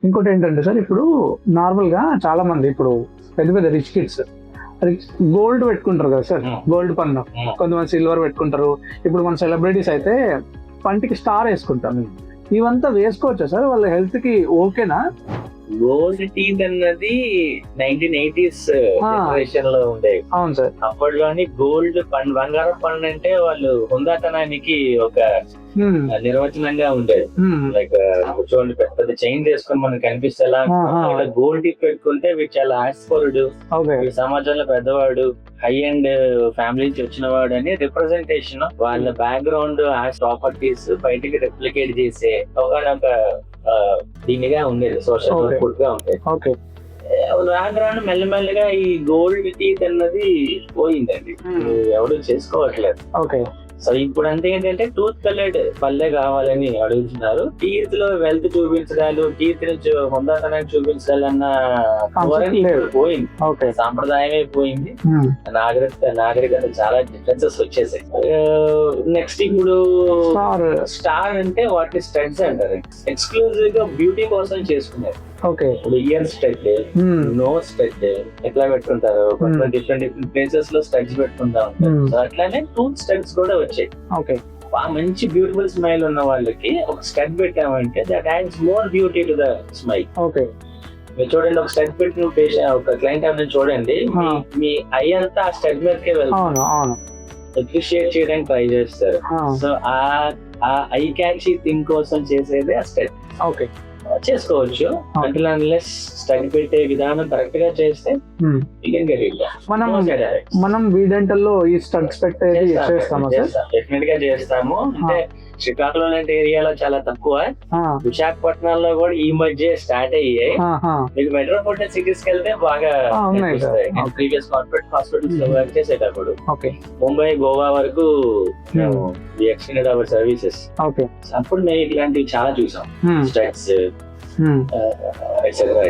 ఇంకోటి ఏంటంటే సార్, ఇప్పుడు నార్మల్ గా చాలా మంది ఇప్పుడు పెద్ద పెద్ద రిచ్ కిడ్స్ అది గోల్డ్ పెట్టుకుంటారు కదా సార్, గోల్డ్ పన్ను, కొంతమంది సిల్వర్ పెట్టుకుంటారు. ఇప్పుడు మన సెలబ్రిటీస్ అయితే పంటికి స్టార్ వేసుకుంటారు. ఇవంతా వేసుకోవచ్చా సార్? వాళ్ళ హెల్త్ కి ఓకేనా? గోల్డ్ టీత్ అన్నది 1980s జనరేషన్ లో ఉండేవి. అవును సార్. అప్పట్లోని గోల్డ్ పండు, బంగారం పండు అంటే వాళ్ళు హుందాతనానికి ఒక నిర్వచనంగా ఉండేది. లైక్ చూడండి, పెద్ద చైన్ వేసుకొని మనకు కనిపిస్తేలా, గోల్డ్ టీత్ పెట్టుకుంటే వీడు చాలా ఆస్పరుడు, సమాజంలో పెద్దవాడు, హై అండ్ ఫ్యామిలీ నుంచి వచ్చిన వాడు అని రిప్రజెంటేషన్, వాళ్ళ బ్యాక్గ్రౌండ్ ప్రాపర్టీస్ బయటికి రెప్లికేట్ చేసే ఒక దీనిగా ఉండేది, సోషల్ అవుట్పుట్ గా ఉండేది. రాను మెల్లమెల్లగా ఈ గోల్డ్ టీత్ అన్నది పోయిందండి, ఎవరు చేసుకోవట్లేదు. సో ఇప్పుడు అంతే ఏంటంటే టూత్ కలర్డ్ పల్లె కావాలని అడుగుతున్నారు. టీత్ లో వెల్త్ చూపించడాలు, టీత్ నుంచి హుందాతనాన్ని చూపించాలన్న పోయింది, సాంప్రదాయమే పోయింది. నాగరికత చాలా డిఫరెన్సెస్ వచ్చేసాయి. నెక్స్ట్ ఇప్పుడు స్టార్ అంటే వాటిని స్టడ్స్ అంటారు, ఎక్స్క్లూజివ్ గా బ్యూటీ కోసం చేసుకున్నారు. ఇప్పుడు ఇయర్ స్టడ్, నోస్ స్టడ్ ఎట్లా పెట్టుకుంటారు, డిఫరెంట్ ప్లేసెస్ లో స్టడ్స్ పెట్టుకుంటా ఉంటారు. సో అట్లానే టూత్ స్టడ్స్ కూడా వచ్చాయి. మంచి బ్యూటిఫుల్ స్మైల్ ఉన్న వాళ్ళకి ఒక స్టడ్ పెట్టామంటే that ads more beauty to the smile. మీరు చూడండి, ఒక స్టడ్ పెట్టిన పేషెంట్, ఒక క్లయింట్ అనేది చూడండి, మీ ఐ అంతా ఆ స్టడ్ మీదకే వెళ్తుంది, అప్రిషియేట్ చేయడానికి ట్రై చేస్తారు. సో ఆ ఐ క్యాచీ థింగ్ కోసం చేసేది ఆ స్టడ్. చేసుకోవచ్చు, అన్లెస్ స్టడ్ పెట్టే విధానం కరెక్ట్ గా చేస్తే మనం వీడెంటల్లో ఈ స్టడ్స్ పెట్టేది డెఫినెట్ గా చేస్తాము. అంటే శ్రీకాకుళం లాంటి ఏరియాలో చాలా తక్కువ, విశాఖపట్నంలో కూడా ఈ మధ్య స్టార్ట్ అయ్యాయి. మీకు మెట్రోపాలిటన్ సిటీస్ కి వెళ్తే బాగా ప్రీవియస్ కార్పొరేట్ హాస్పిటల్స్ లో వర్క్ చేసేటప్పుడు ముంబై, గోవా వరకు ఎక్స్టెండెడ్ అవర్ సర్వీసెస్. అప్పుడు మేము ఇట్లాంటివి చాలా చూసాం, స్టడ్స్ ఎట్సెట్రా.